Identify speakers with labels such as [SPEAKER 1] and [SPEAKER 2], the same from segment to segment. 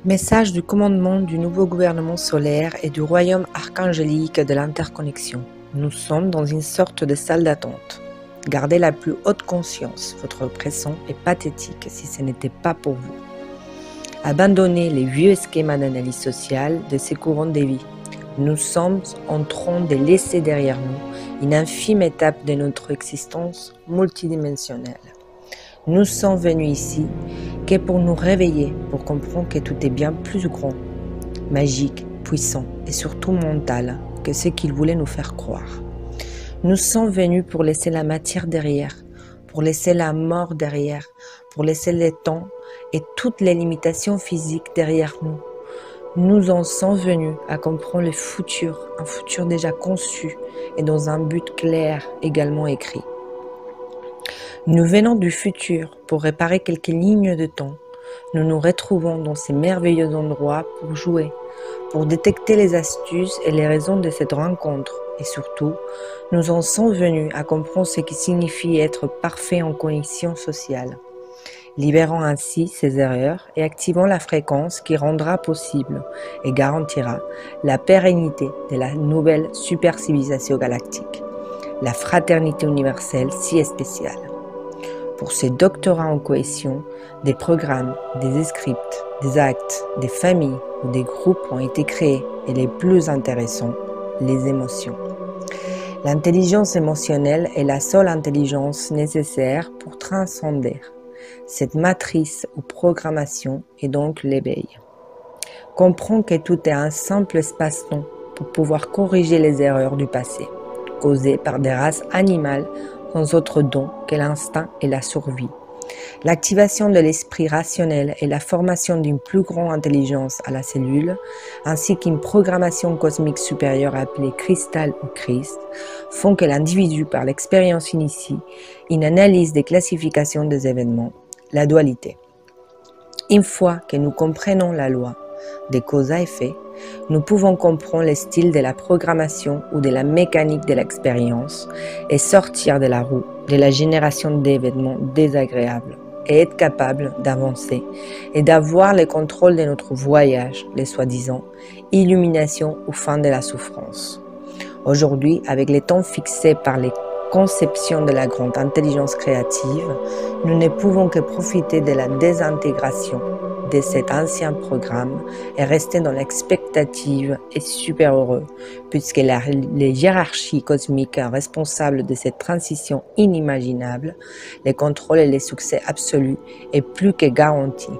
[SPEAKER 1] Message du commandement du nouveau gouvernement solaire et du royaume archangélique de l'interconnexion. Nous sommes dans une sorte de salle d'attente. Gardez la plus haute conscience, votre pression est pathétique si ce n'était pas pour vous. Abandonnez les vieux schémas d'analyse sociale de ces courants de vie. Nous sommes en train de laisser derrière nous une infime étape de notre existence multidimensionnelle. Nous sommes venus ici que pour nous réveiller, pour comprendre que tout est bien plus grand, magique, puissant et surtout mental que ce qu'il voulait nous faire croire. Nous sommes venus pour laisser la matière derrière, pour laisser la mort derrière, pour laisser le temps et toutes les limitations physiques derrière nous. Nous en sommes venus à comprendre le futur, un futur déjà conçu et dans un but clair également écrit. Nous venons du futur pour réparer quelques lignes de temps. Nous nous retrouvons dans ces merveilleux endroits pour jouer, pour détecter les astuces et les raisons de cette rencontre. Et surtout, nous en sommes venus à comprendre ce qui signifie être parfait en connexion sociale. Libérons ainsi ces erreurs et activons la fréquence qui rendra possible et garantira la pérennité de la nouvelle super-civilisation galactique, la fraternité universelle si spéciale. Pour ces doctorats en cohésion, des programmes, des scripts, des actes, des familles ou des groupes ont été créés et les plus intéressants, les émotions. L'intelligence émotionnelle est la seule intelligence nécessaire pour transcender cette matrice ou programmation et donc l'éveil. Comprends que tout est un simple espace-temps pour pouvoir corriger les erreurs du passé, causées par des races animales sans autre don que l'instinct et la survie. L'activation de l'esprit rationnel et la formation d'une plus grande intelligence à la cellule, ainsi qu'une programmation cosmique supérieure appelée cristal ou Christ, font que l'individu, par l'expérience, initie une analyse des classifications des événements, la dualité. Une fois que nous comprenons la loi des causes à effet, nous pouvons comprendre le style de la programmation ou de la mécanique de l'expérience et sortir de la roue de la génération d'événements désagréables et être capable d'avancer et d'avoir le contrôle de notre voyage, les soi-disant illumination ou fin de la souffrance. Aujourd'hui, avec les temps fixés par les conceptions de la grande intelligence créative, nous ne pouvons que profiter de la désintégration de cet ancien programme et rester dans l'expectative et super heureux, puisque les hiérarchies cosmiques responsables de cette transition inimaginable, les contrôles et les succès absolus est plus que garanti.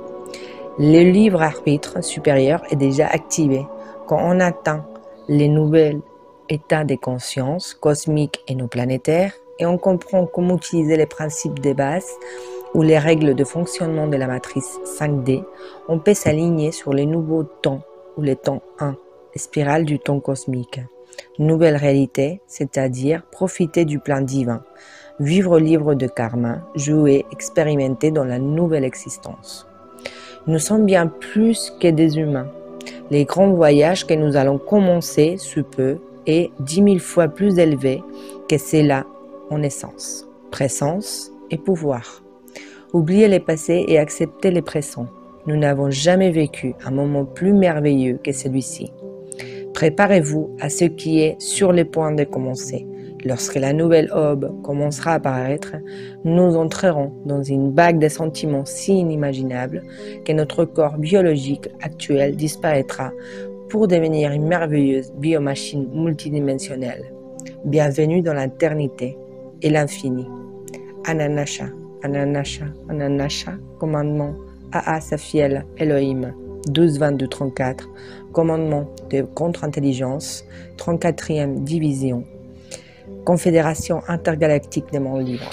[SPEAKER 1] Le libre arbitre supérieur est déjà activé quand on atteint les nouveaux états de conscience cosmiques et non planétaires et on comprend comment utiliser les principes de base ou les règles de fonctionnement de la matrice 5D, on peut s'aligner sur les nouveaux temps ou les temps 1, spirale du temps cosmique. Nouvelle réalité, c'est-à-dire profiter du plan divin, vivre libre de karma, jouer, expérimenter dans la nouvelle existence. Nous sommes bien plus que des humains. Les grands voyages que nous allons commencer sous peu est 10 000 fois plus élevé que cela en essence, présence et pouvoir. Oubliez les passés et acceptez les présents. Nous n'avons jamais vécu un moment plus merveilleux que celui-ci. Préparez-vous à ce qui est sur le point de commencer. Lorsque la nouvelle aube commencera à apparaître, nous entrerons dans une vague de sentiments si inimaginables que notre corps biologique actuel disparaîtra pour devenir une merveilleuse biomachine multidimensionnelle. Bienvenue dans l'éternité et l'infini. Ananasha. Ananasha, Ananasha, commandement AA Safiel Elohim, 12-22-34, commandement de contre-intelligence, 34e division, Confédération intergalactique des mondes libres.